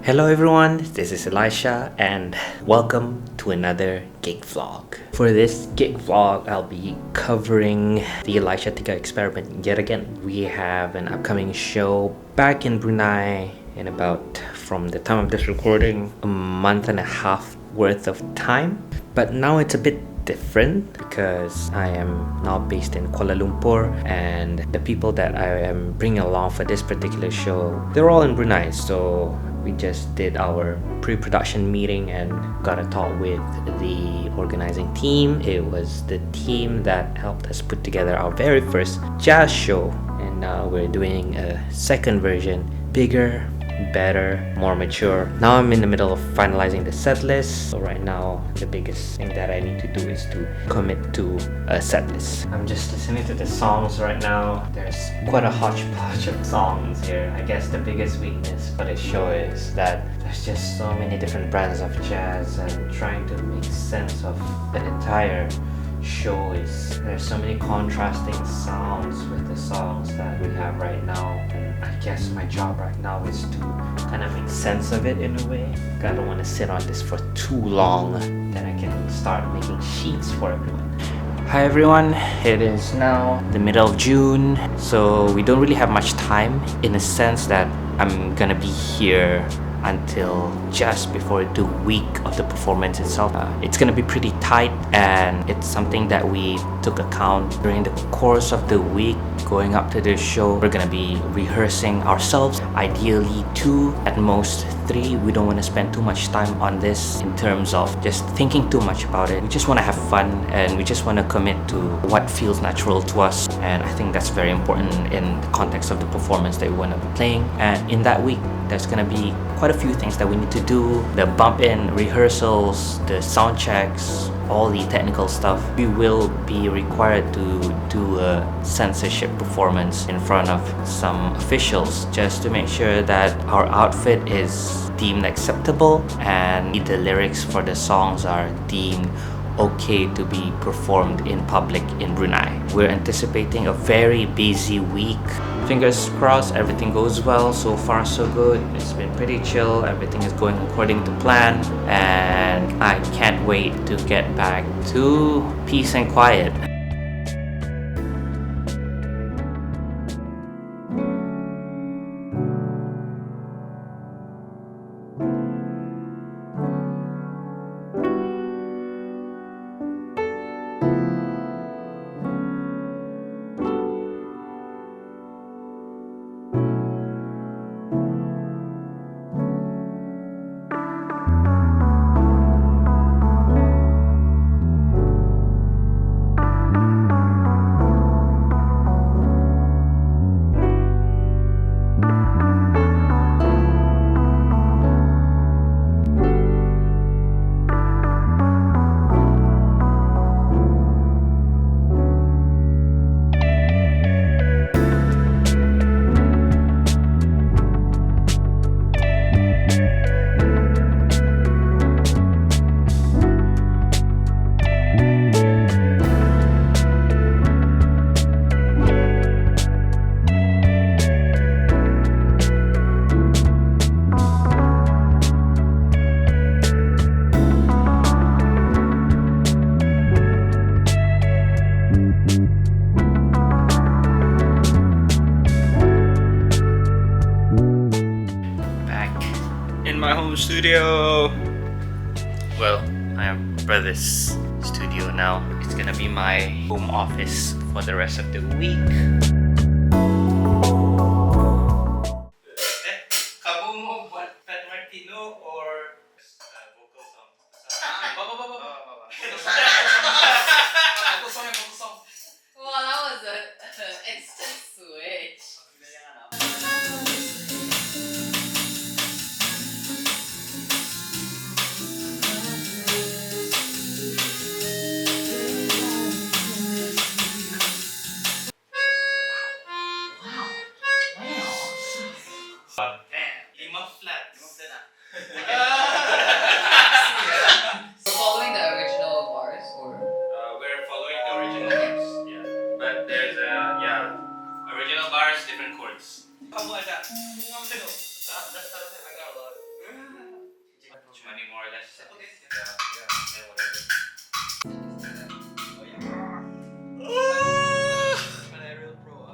Hello everyone, this is Elisha and welcome to another gig vlog. For this gig vlog, I'll be covering the Elisha Tiga Experiment yet again. We have an upcoming show back in Brunei in about, from the time of this recording, a month and a half worth of time. But now it's a bit different because I am now based in Kuala Lumpur, and the people that I am bringing along for this particular show, they're all in Brunei. So we just did our pre-production meeting and got a talk with the organizing team. It was the team that helped us put together our very first jazz show, and now we're doing a second version, bigger, better, more mature. Now I'm in the middle of finalizing the set list. So right now the biggest thing that I need to do is to commit to a set list. I'm just listening to the songs right now. There's quite a hodgepodge of songs here. I guess the biggest weakness for the show is that there's just so many different brands of jazz, and trying to make sense of an entire show is, there's so many contrasting sounds with the songs that we have right now. And I guess my job right now is to kind of make sense of it in a way. I don't want to sit on this for too long, then I can start making sheets for everyone. Hi everyone, it is now the middle of June, so we don't really have much time, in a sense that I'm gonna be here until just before the week of the performance itself. It's gonna be pretty tight, and it's something that we took account during the course of the week going up to the show. We're gonna be rehearsing ourselves, ideally 2, at most 3. We don't want to spend too much time on this in terms of just thinking too much about it. We just want to have fun, and we just want to commit to what feels natural to us, and I think that's very important in the context of the performance that we want to be playing. And in that week, there's gonna be quite a few things that we need to do: the bump-in rehearsals, the sound checks, all the technical stuff. We will be required to do a censorship performance in front of some officials, just to make sure that our outfit is deemed acceptable and the lyrics for the songs are deemed okay to be performed in public in Brunei. We're anticipating a very busy week. Fingers crossed everything goes well. So far so good. It's been pretty chill. Everything is going according to plan, and I can't wait to get back to peace and quiet. My home studio. Well, I am brother's studio now. It's gonna be my home office for the rest of the week. Kamu mau buat Pat Martino or vocal song? Vocal song. Wow, that was an instant switch. Following the original bars, or We're following the original bars, yeah. But there's original bars, different chords. Kamu ada? Let's start with I got a lot.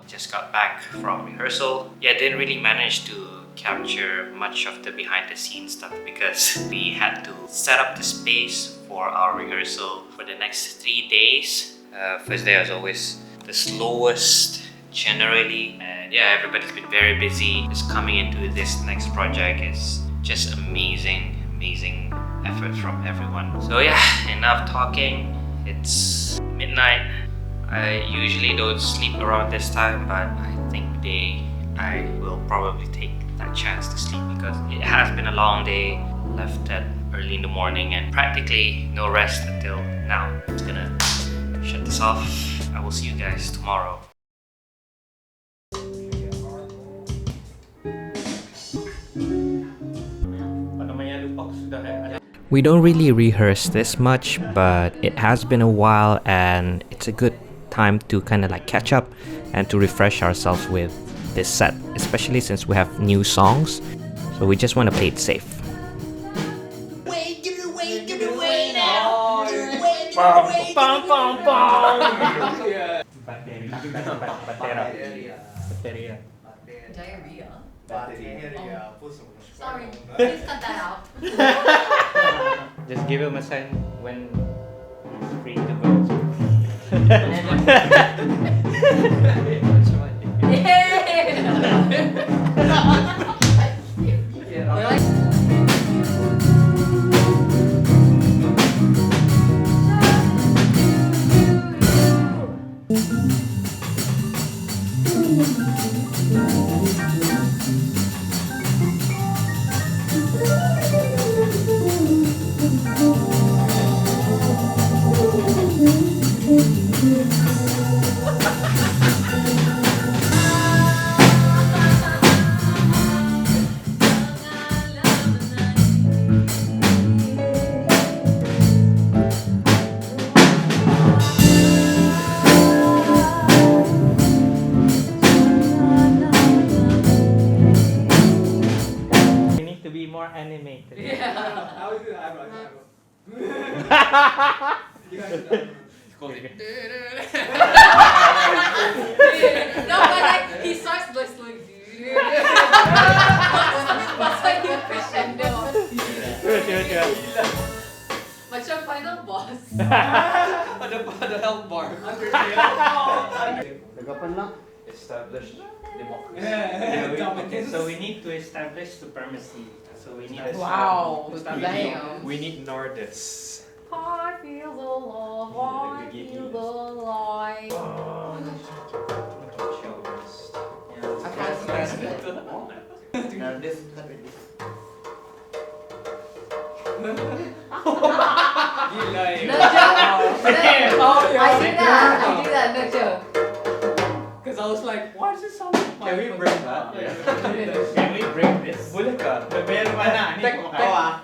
Just got back from rehearsal. Yeah, didn't really manage to capture much of the behind the scenes stuff because we had to set up the space for our rehearsal for the next 3 days. First day was always the slowest generally, and yeah, everybody's been very busy. Just coming into this next project is just amazing effort from everyone. So yeah, enough talking. It's midnight. I usually don't sleep around this time, but I think today I will probably take that chance to sleep because it has been a long day. Left at early in the morning and practically no rest until now. I'm just gonna shut this off. I will see you guys tomorrow. We don't really rehearse this much, but it has been a while and it's a good time to kind of like catch up and to refresh ourselves with this set, especially since we have new songs. So we just want to play it safe. Give it away now. Diarrhea. Sorry, please cut that out. Just give him a sign when he's free to go. More animated. Yeah. I was doing eyebrows. No, but like he starts just like What's like the crescendo? Macam final boss. Pada health bar. Establish democracy. Yeah. So we need to establish supremacy. So we need Wow. Damn. We need Nordis. Heart feels alive. Heart feels alive. I can't stand it. Gila eh. No joke. I do that. No joke. Because I was like, why does it sound like my... Can we break that? Can we break this? Boleh ka? Pero mana?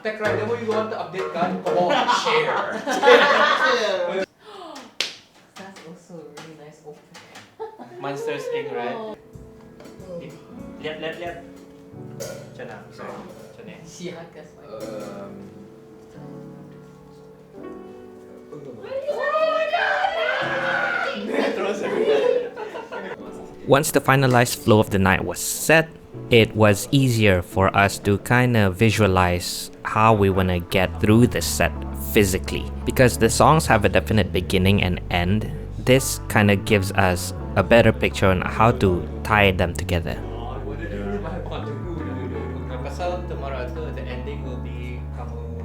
Tech rider mo, you want to update ka? Come on, share. That's also a really nice opening. Monsters Inc., right? Lihat. Cana. Cana. Siakas. Once the finalized flow of the night was set, it was easier for us to kind of visualize how we want to get through the set physically. Because the songs have a definite beginning and end, this kind of gives us a better picture on how to tie them together. Pasal tomorrow the ending will be kamu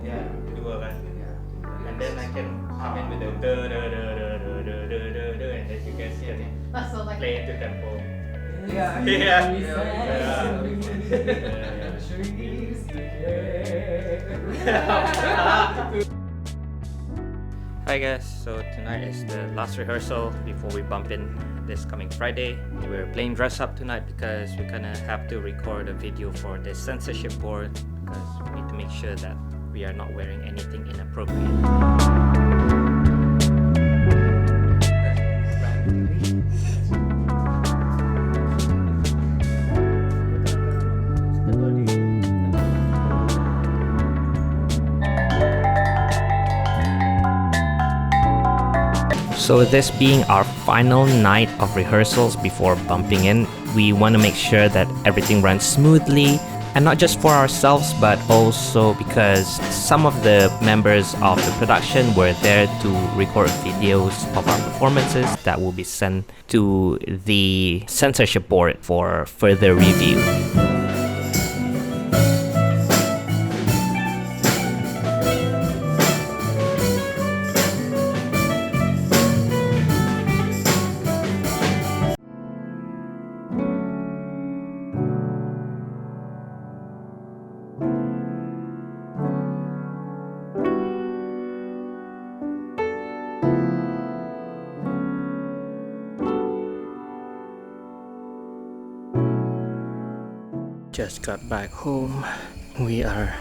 dua kan? And then I can come in with the and then you guys can That's so like. play into tempo. Yeah. Hi guys, so tonight is the last rehearsal before we bump in this coming Friday. We're playing dress up tonight because we kind of have to record a video for the censorship board because we need to make sure that we are not wearing anything inappropriate. So this being our final night of rehearsals before bumping in, we want to make sure that everything runs smoothly, and not just for ourselves but also because some of the members of the production were there to record videos of our performances that will be sent to the censorship board for further review. Just got back home. We are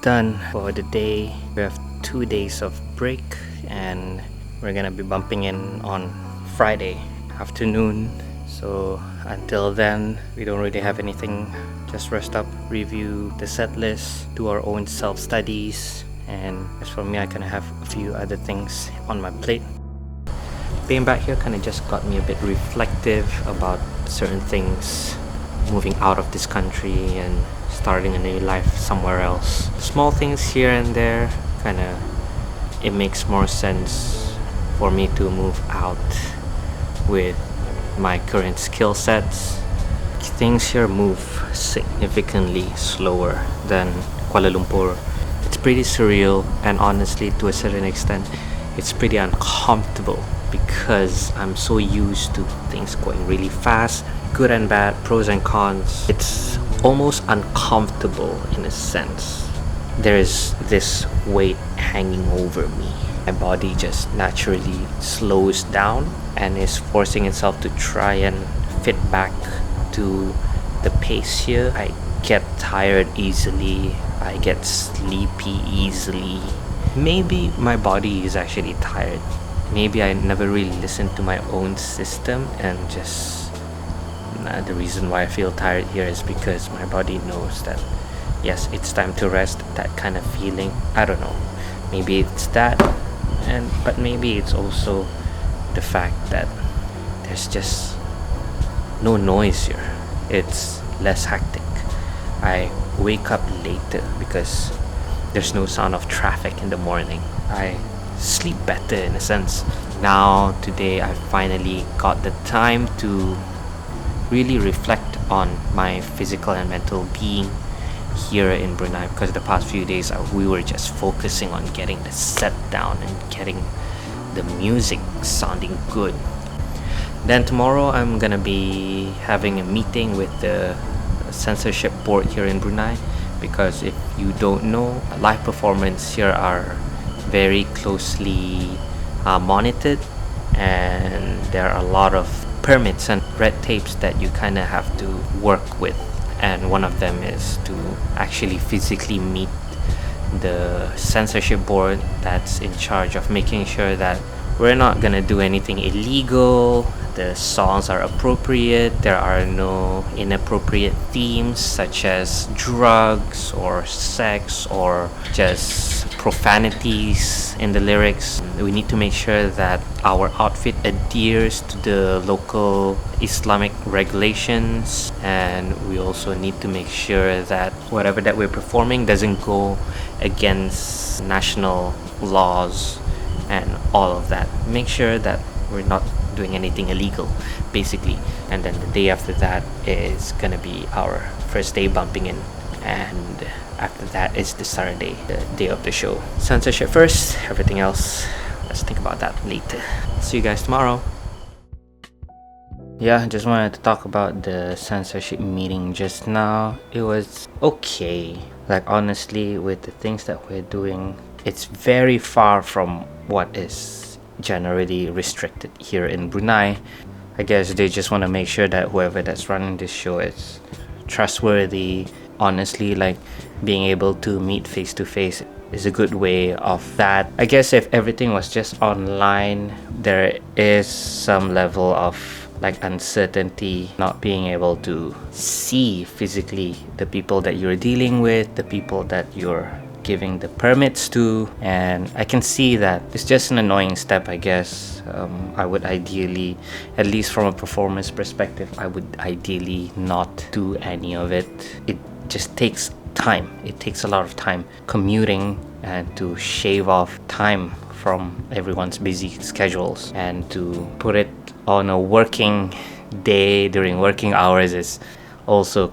done for the day. We have 2 days of break and we're gonna be bumping in on Friday afternoon. So until then, we don't really have anything. Just rest up, review the set list, do our own self-studies, and as for me, I kind of have a few other things on my plate. Being back here kind of just got me a bit reflective about certain things, moving out of this country and starting a new life somewhere else. Small things here and there, kind of, it makes more sense for me to move out with my current skill sets. Things here move significantly slower than Kuala Lumpur. It's pretty surreal, and honestly, to a certain extent, it's pretty uncomfortable because I'm so used to things going really fast, good and bad, pros and cons. It's almost uncomfortable in a sense. There's this weight hanging over me. My body just naturally slows down and is forcing itself to try and fit back to the pace here. I get tired easily. I get sleepy easily. Maybe my body is actually tired. Maybe I never really listened to my own system, and just the reason why I feel tired here is because my body knows that yes, it's time to rest. That kind of feeling, I don't know, maybe it's that, but maybe it's also the fact that there's just no noise here. It's less hectic. I wake up later because there's no sound of traffic in the morning. I sleep better in a sense. Now today I finally got the time to really reflect on my physical and mental being here in Brunei, because the past few days we were just focusing on getting the set down and getting the music sounding good. Then tomorrow I'm gonna be having a meeting with the censorship board here in Brunei, because if you don't know, live performance here are very closely monitored, and there are a lot of permits and red tapes that you kind of have to work with, and one of them is to actually physically meet the censorship board that's in charge of making sure that we're not gonna do anything illegal, the songs are appropriate, there are no inappropriate themes such as drugs or sex or just profanities in the lyrics. We need to make sure that our outfit adheres to the local Islamic regulations, and we also need to make sure that whatever that we're performing doesn't go against national laws and all of that. Make sure that we're not doing anything illegal, basically. And then the day after that is gonna be our first day bumping in, and after that is the Saturday, the day of the show. Censorship first, everything else, let's think about that later. See you guys tomorrow. Yeah, I just wanted to talk about the censorship meeting just now. It was okay. Like, honestly, with the things that we're doing, it's very far from what is generally restricted here in Brunei. I guess they just want to make sure that whoever that's running this show is trustworthy. Honestly, like, being able to meet face to face is a good way of that. I guess if everything was just online, there is some level of like uncertainty, not being able to see physically the people that you're dealing with, the people that you're giving the permits to, and I can see that it's just an annoying step, I guess. I would ideally, at least from a performance perspective, I would ideally not do any of it. It just takes time. It takes a lot of time commuting and to shave off time from everyone's busy schedules, and to put it on a working day during working hours is also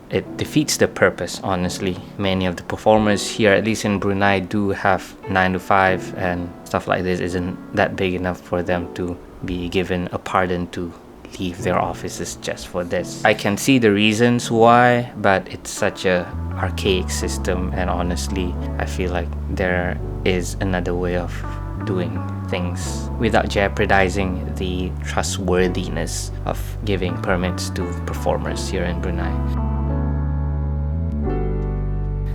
it defeats the purpose, honestly. Many of the performers here, at least in Brunei, do have 9 to 5, and stuff like this isn't that big enough for them to be given a pardon to leave their offices just for this. I can see the reasons why, but it's such a archaic system, and honestly I feel like there is another way of doing things without jeopardizing the trustworthiness of giving permits to performers here in Brunei.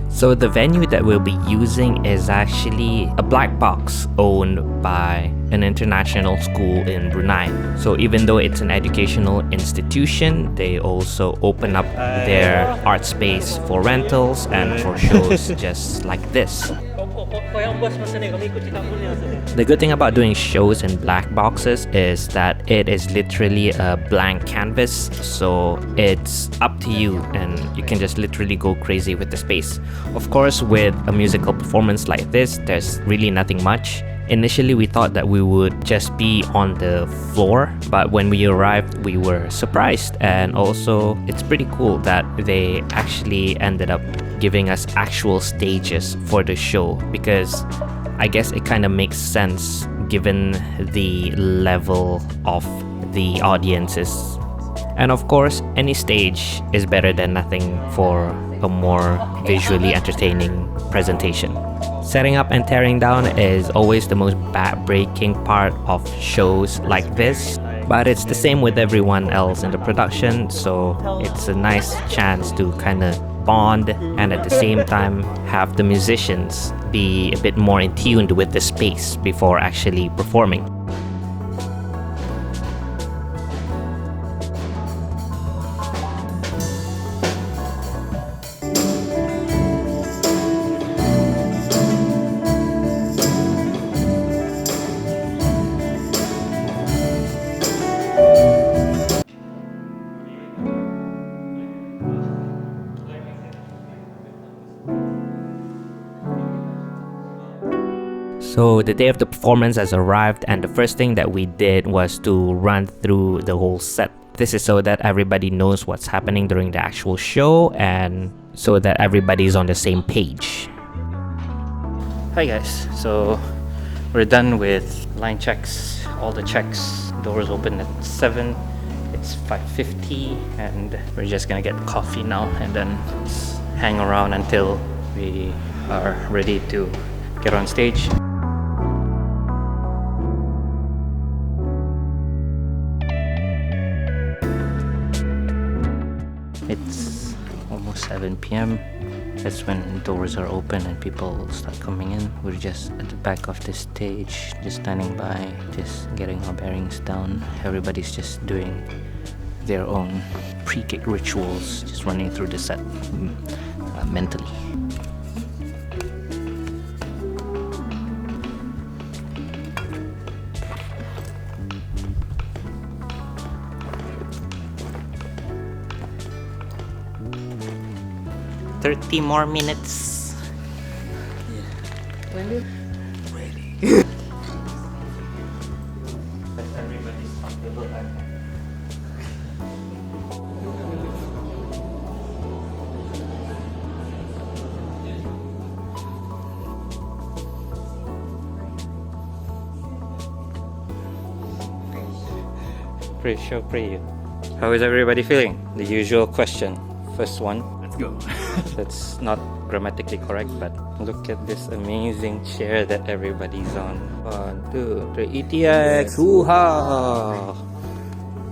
So the venue that we'll be using is actually a black box owned by an international school in Brunei. So even though it's an educational institution, they also open up their art space for rentals and for shows just like this. The good thing about doing shows in black boxes is that it is literally a blank canvas, so it's up to you and you can just literally go crazy with the space. Of course, with a musical performance like this, there's really nothing much. Initially, we thought that we would just be on the floor, but when we arrived, we were surprised. And also, it's pretty cool that they actually ended up giving us actual stages for the show, because I guess it kind of makes sense given the level of the audiences. And of course, any stage is better than nothing for a more visually entertaining presentation. Setting up and tearing down is always the most back-breaking part of shows like this, but it's the same with everyone else in the production, so it's a nice chance to kind of bond and at the same time have the musicians be a bit more in tune with the space before actually performing. So the day of the performance has arrived, and the first thing that we did was to run through the whole set. This is so that everybody knows what's happening during the actual show and so that everybody's on the same page. Hi guys, so we're done with line checks, all the checks. Doors open at 7, it's 5:50, and we're just gonna get coffee now and then hang around until we are ready to get on stage. It's almost 7 p.m. That's when doors are open and people start coming in. We're just at the back of the stage, just standing by, just getting our bearings down. Everybody's just doing their own pre-gig rituals, just running through the set mentally. Yeah. 30 more minutes. When Ready. Everybody's comfortable. Pretty sure, pretty. How is everybody feeling? The usual question. First one. Let's go. That's not grammatically correct, but look at this amazing chair that everybody's on. 1, 2, 3. ETX! Hoo-ha!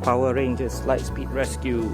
Power Rangers Lightspeed Rescue.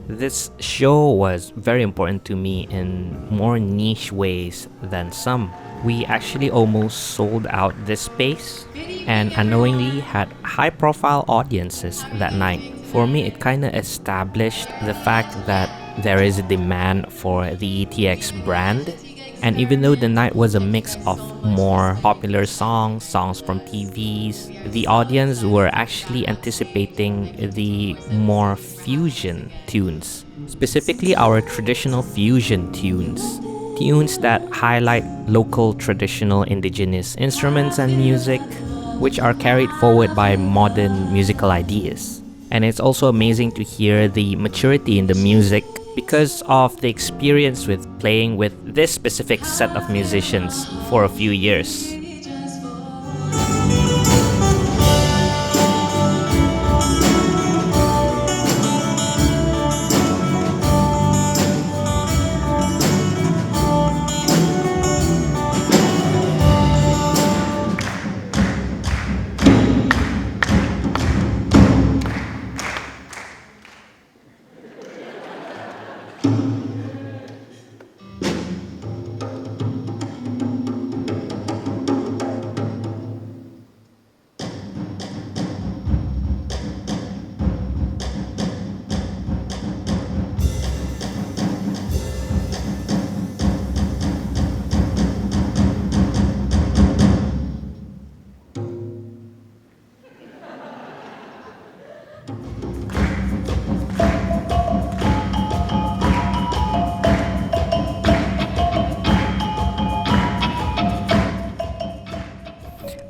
This show was very important to me in more niche ways than some. We actually almost sold out this space and unknowingly had high-profile audiences that night. For me, it kind of established the fact that there is a demand for the ETX brand. And even though the night was a mix of more popular songs from TVs, the audience were actually anticipating the more fusion tunes, specifically our traditional fusion tunes. Tunes that highlight local traditional indigenous instruments and music, which are carried forward by modern musical ideas. And it's also amazing to hear the maturity in the music because of the experience with playing with this specific set of musicians for a few years.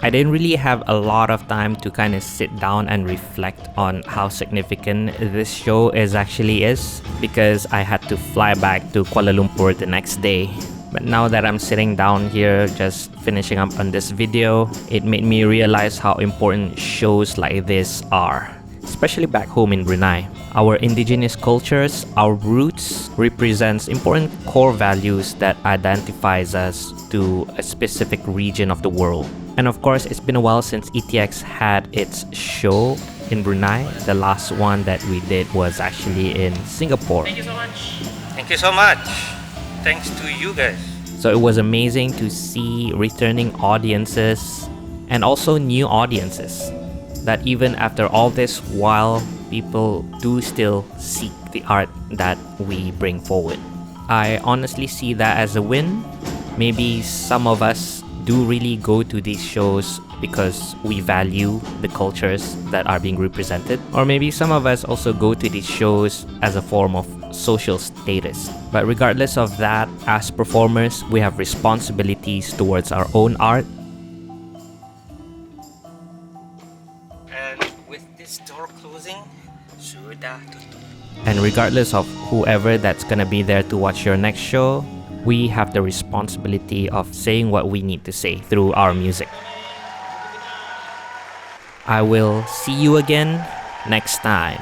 I didn't really have a lot of time to kind of sit down and reflect on how significant this show is because I had to fly back to Kuala Lumpur the next day. But now that I'm sitting down here just finishing up on this video, it made me realize how important shows like this are, especially back home in Brunei. Our indigenous cultures, our roots, represents important core values that identifies us to a specific region of the world. And of course, it's been a while since ETX had its show in Brunei. The last one that we did was actually in Singapore. Thank you so much. Thank you so much. Thanks to you guys. So it was amazing to see returning audiences and also new audiences. That even after all this while, people do still seek the art that we bring forward. I honestly see that as a win. Maybe some of us do really go to these shows because we value the cultures that are being represented, or maybe some of us also go to these shows as a form of social status. But regardless of that, as performers, we have responsibilities towards our own art. And with this door closing, sudah tutup. And regardless of whoever that's gonna be there to watch your next show, we have the responsibility of saying what we need to say through our music. I will see you again next time.